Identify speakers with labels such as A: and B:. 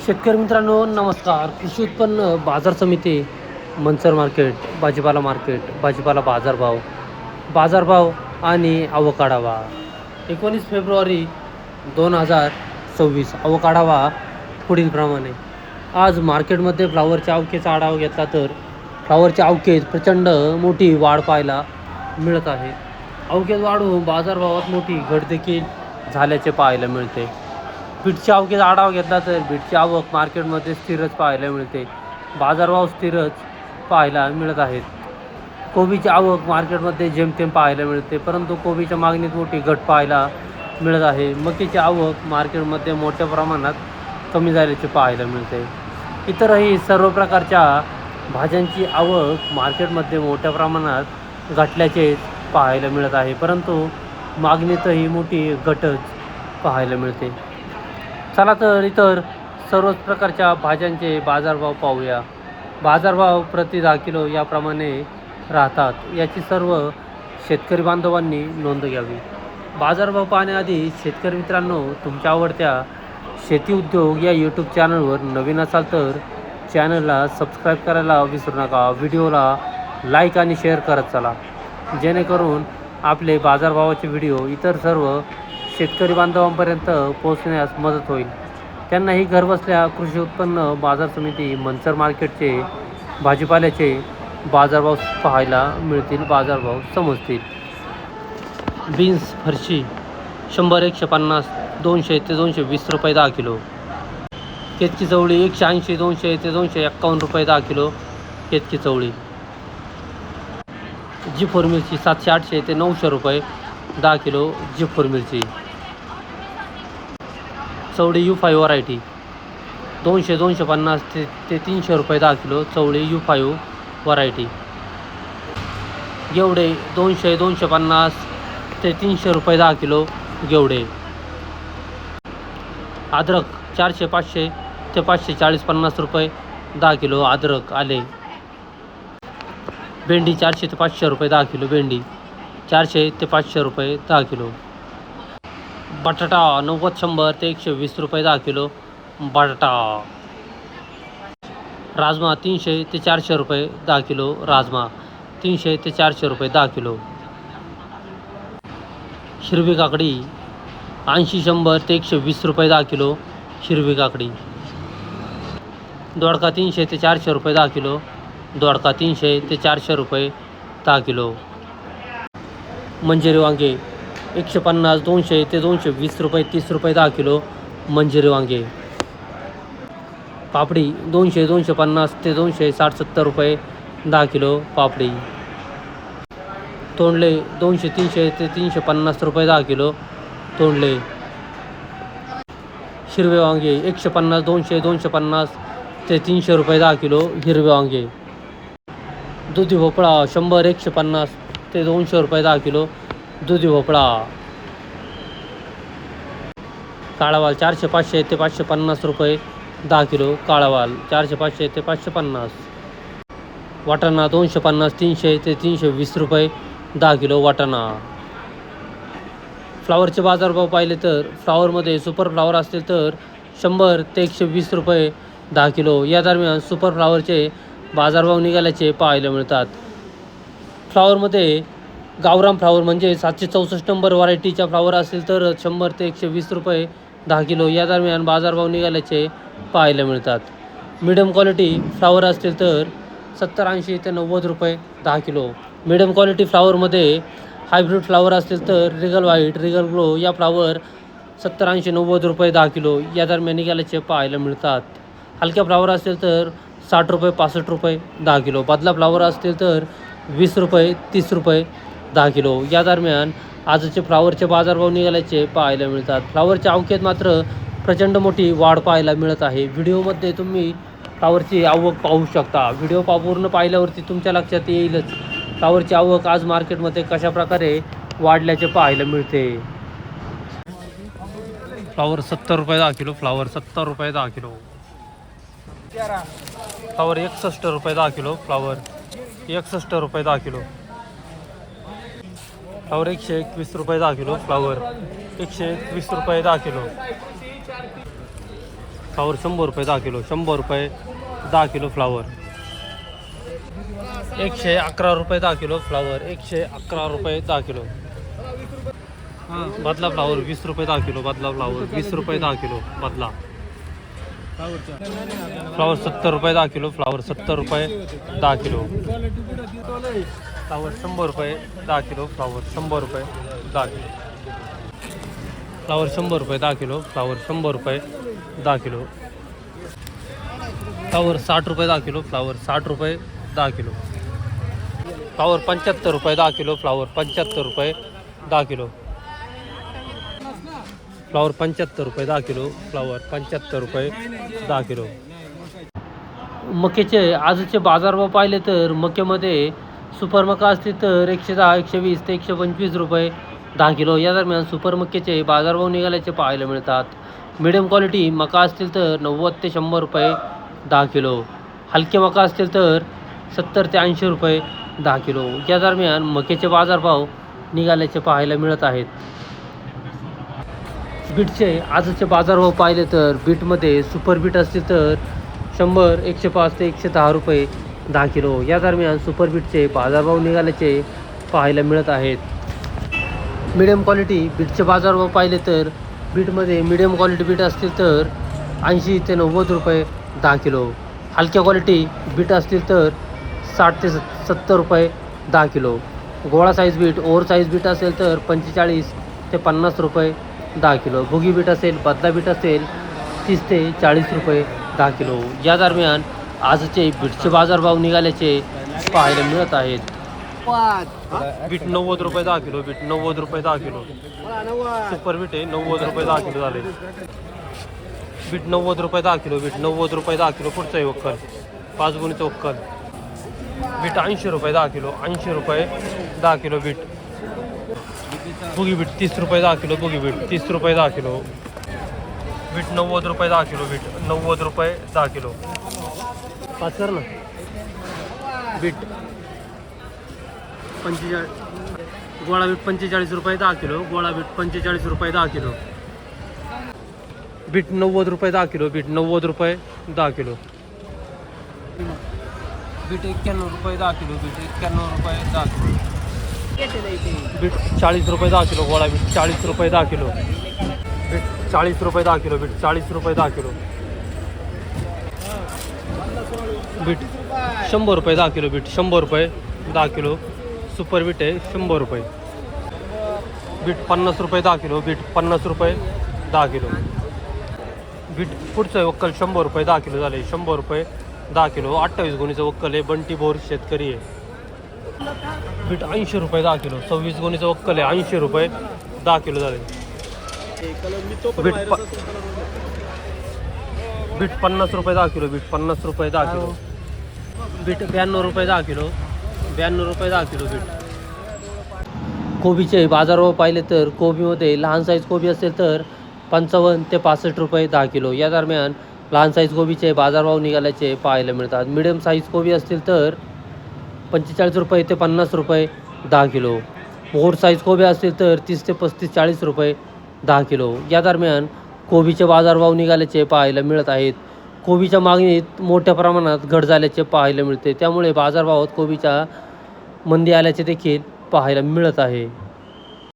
A: शेतकरी मित्रांनो नमस्कार. कृषी उत्पन्न बाजार समिती मनसर मार्केट, भाजीपाला बाजारभाव आणि आवक आढावा 19 फेब्रुवारी 2026. आवक आढावा पुढील प्रमाणे. आज मार्केटमध्ये फ्लावरच्या आवकेचा आढावा घेतला तर फ्लावरच्या आवकेत प्रचंड मोठी वाढ पाहायला मिळत आहे. आवकेत वाढ होऊन बाजारभावात मोठी घट देखील झाल्याचे पाहायला मिळते. बीटच्या आवकेचा आढावा घेतला तर बीटची आवक मार्केटमध्ये स्थिरच पाहायला मिळते. बाजारभाव स्थिरच पाहायला मिळत आहेत. कोबीची आवक मार्केटमध्ये जेमतेम पाहायला मिळते, परंतु कोबीच्या मागणीत मोठी घट पाहायला मिळत आहे. मकीची आवक मार्केटमध्ये मोठ्या प्रमाणात कमी झाल्याचे पाहायला मिळते. इतरही सर्व प्रकारच्या भाज्यांची आवक मार्केटमध्ये मोठ्या प्रमाणात घटल्याचे पाहायला मिळत आहे, परंतु मागणीतही मोठी घटच पाहायला मिळते. चला तर इतर सर्वच प्रकारच्या भाज्यांचे बाजारभाव पाहूया. बाजारभाव प्रति 10 किलो याप्रमाणे राहतात, याची सर्व शेतकरी बांधवांनी नोंद घ्यावी. बाजारभाव पाहण्याआधी शेतकरी मित्रांनो, तुमच्या आवडत्या शेती उद्योग या यूट्यूब चॅनलवर नवीन असाल तर चॅनलला सबस्क्राईब करायला विसरू नका. व्हिडिओला लाईक आणि शेअर करत चला, जेणेकरून आपले बाजारभावाचे व्हिडिओ इतर सर्व शेतकरी बांधवांपर्यंत पोहोचण्यास मदत होईल. त्यांनाही घरबसल्या कृषी उत्पन्न बाजार समिती मनसर मार्केटचे भाजीपाल्याचे बाजारभाव पाहायला मिळतील, बाजारभाव समजतील. बीन्स फरशी 100, 150, 200 ते 220 रुपये 10 किलो. केतकी चवळी 180, 200 ते 251 रुपये 10 किलो केतकी चवळी. जी4 मिरची 700, 800 ते 900 रुपये 10 किलो जी4 मिरची. चवळी U5 व्हरायटी 200, 250 ते 300 रुपये 10 किलो चवळी U5 व्हरायटी. गेवडे 200, 250 ते 300 रुपये 10 किलो गेवडे. अद्रक 400, 500 ते 540, 50 रुपये 10 किलो अद्रक आले. भेंडी 400 ते 500 रुपये 10 किलो भेंडी. 400 ते 500 रुपये 10 किलो. बटाटा 90, 100 ते 120 रुपये 10 किलो बटाटा. राजमा 300 ते 400 रुपये 10 किलो राजमा. 300 ते 400 रुपये 10 किलो. हिरवी काकडी 80, 100 ते 120 रुपये 10 किलो हिरवी काकडी. दोडका 300 ते 400 रुपये 10 किलो दोडका. 300 ते 400 रुपये 10 किलो. मंजिरी वांगे 150, 200 ते 220 रुपये 30 रुपये 10 किलो मंजिरी वांगे. पापडी 200, 250 ते 260, 70 रुपये 10 किलो पापडी. तोंडले 200, 300 ते 350 रुपये 10 किलो तोंडले. हिरवे वांगे 150, 200, 250 ते 300 रुपये 10 किलो हिरवे वांगे. दुधी भोपळा 100, 150 ते 200 रुपये 10 किलो दुधी भोपळा. काळावाल 400, 500 ते 550 रुपये 10 किलो काळावाल. 400, 500 ते 550. वाटाणा 250, 300 ते 320 रुपये 10 किलो वाटाणा. फ्लावरचे बाजारभाव पाहिले तर फ्लावरमध्ये सुपर फ्लावर असतील तर 100 ते 120 रुपये 10 किलो या दरम्यान सुपर फ्लावरचे बाजारभाव निघाल्याचे पाहायला मिळतात. फ्लावरमध्ये गावराम फ्लावर म्हणजे 764 नंबर व्हरायटीच्या फ्लावर असतील तर 100 ते 120 रुपये 10 किलो या दरम्यान बाजारभाव निघाल्याचे पाहायला मिळतात. मिडियम क्वालिटी फ्लावर असतील तर 70, 80 ते 90 रुपये 10 किलो. मिडियम क्वालिटी फ्लावरमध्ये हायब्रिड फ्लावर असतील तर रिगल व्हाईट, रिगल ग्लो या फ्लावर 70, 80, 90 रुपये 10 किलो या दरम्यान निघाल्याचे पाहायला मिळतात. हलक्या फ्लावर असतील तर 60 रुपये, 65 रुपये 10 किलो. बदला फ्लावर असतील तर 20 रुपये, 30 रुपये 10 किलो या दरम्यान आजचे फ्लावरचे बाजारभाव निघाल्याचे पाहायला मिळतात. फ्लावरच्या आवकेत मात्र प्रचंड मोठी वाढ पाहायला मिळत आहे. व्हिडिओमध्ये तुम्ही फ्लावरची आवक पाहू शकता. व्हिडिओ पूर्ण पाहिल्यावरती तुमच्या लक्षात येईलच फ्लावरची आवक आज मार्केटमध्ये कशा प्रकारे वाढल्याचे पाहायला मिळते. फ्लावर 70 रुपये 10 किलो फ्लावर 70 रुपये 10 किलो. फ्लावर 61 रुपये 10 किलो फ्लावर 61 रुपये 10 किलो. फ्लावर 121 रुपये 10 किलो फ्लावर 121 रुपये 10 किलो. फ्लावर 100 रुपये 10 किलो, 100 रुपये 10 किलो फ्लावर, 111 रुपये 10 किलो फ्लावर, 111 रुपये 10 किलो. बदला फ्लावर 20 रुपये 10 किलो, बदला फ्लावर 20 रुपये 10 किलो, बदला फ्लावर 70 रुपये 10 किलो, फ्लावर 70 रुपये 10 किलो, फ्लावर 100 रुपये 10 किलो, फ्लावर 100 रुपये 10 किलो, फ्लावर 100 रुपये 10 किलो, फ्लावर 100 रुपये 10 किलो, फ्लावर 60 रुपये 10 किलो, फ्लावर 60 रुपये 10 किलो, फ्लावर 75 रुपये 10 किलो, फ्लावर 75 रुपये 10 किलो, फ्लावर 75 रुपये 10 किलो, फ्लावर 75 रुपये 10 किलो. मक्याचे आजचे बाजारभाव पाहिले तर मक्यामध्ये सुपर मका असतील तर 110, 120 ते 125 रुपये 10 किलो या दरम्यान सुपर मक्याचे बाजारभाव निघाल्याचे पाहायला मिळतात. मिडियम क्वालिटी मका असतील तर 90 ते 100 रुपये 10 किलो, हलके मका असतील तर 70 ते 80 रुपये 10 किलो या दरम्यान मक्याचे बाजारभाव निघाल्याचे पाहायला मिळत आहेत. बीटचे आजचे बाजारभाव पाहिले तर बीटमध्ये सुपर बीट असतील तर 100, 105 ते 110 रुपये 10 किलो या दरम्यान सुपर बीटचे बाजारभाव निघाल्याचे पाहायला मिळत आहेत. मिडियम क्वालिटी बीटचे बाजारभाव पाहिले तर बीटमध्ये मिडियम क्वालिटी बीट असतील तर 80 ते 90 रुपये 10 किलो, हलक्या क्वालिटी बीट असतील तर 60 ते 70 रुपये 10 किलो, गोळा size beet over size beet असेल तर 45 ते 50 रुपये 10 किलो, भुगी बीट असेल बदला बीट असेल 30 ते 40 रुपये 10 किलो या दरम्यान आजचे बीटचे बाजारभाव निघाल्याचे पाहायला मिळत आहेत. बीट 90 रुपये 10 किलो, बीट 90 रुपये 10 किलो, सुपर बीट आहे 90 रुपये 10 किलो झाले. बीट 90 रुपये 10 किलो, बीट 90 रुपये 10 किलो, पुढचं आहे वक्कल 5 गुणीचं वक्कल. बीट 80 रुपये 10 किलो, 80 रुपये 10 किलो बीट. भुगी बीट 30 रुपये 10 किलो, भुगी बीट 30 रुपये 10 किलो, बीट 90 रुपये 10 किलो, बीट 90 रुपये 10 किलो. पाच कर ना. बीट 45, गोळा बीट 45 रुपये 10 किलो, गोळा बीट 45 रुपये 10 किलो, बीट 90 रुपये 10 किलो, बीट 90 रुपये 10 किलो, बीट 91 रुपये 10 किलो, बीट 91 रुपये 10 किलो, बीट 40 रुपये 10 किलो, गोळा बीट 40 रुपये 10 किलो, बीट 40 रुपये 10 किलो, बीट 40 रुपये 10 किलो, बीट 100 रुपये 10 किलो, बीट 100 रुपये 10 किलो, सुपर बीट आहे 100 रुपये, बीट 50 रुपये 10 किलो, बीट 50 रुपये 10 किलो, बीट पुढचं आहे वक्कल 100 रुपये 10 किलो झाले, 100 रुपये 10 किलो, 28 गुणीचं वक्कल आहे, बंटी बोर शेतकरी आहे. बीट 80 रुपये 10 किलो, 26 गुणीचं वक्कल आहे, 80 रुपये 10 किलो झाले. बीट 50 रुपये 10 किलो, बीट 50 रुपये 10 किलो, बीट 92 रुपये 10 किलो, 92 रुपये 10 किलो बीट. कोबीचे बाजारभाव पाहिले तर कोबीमध्ये लहान साईज कोबी असेल तर 55 ते 65 रुपये 10 किलो या दरम्यान लहान साईज कोबीचे बाजारभाव निघाल्याचे पाहायला मिळतात. मिडियम साईज कोबी असतील तर 45 रुपये ते 50 रुपये 10 किलो, मोठ साईज कोबी असतील तर 30 ते 35, 40 रुपये 10 किलो या दरम्यान कोबीचे बाजारभाव निघाल्याचे पाहायला मिळत आहेत. कोबीच्या मागणीत मोठ्या प्रमाणात घट झाल्याचे पाहायला मिळते, त्यामुळे बाजारभावात कोबीच्या मंदी आल्याचे देखील पाहायला मिळत आहे.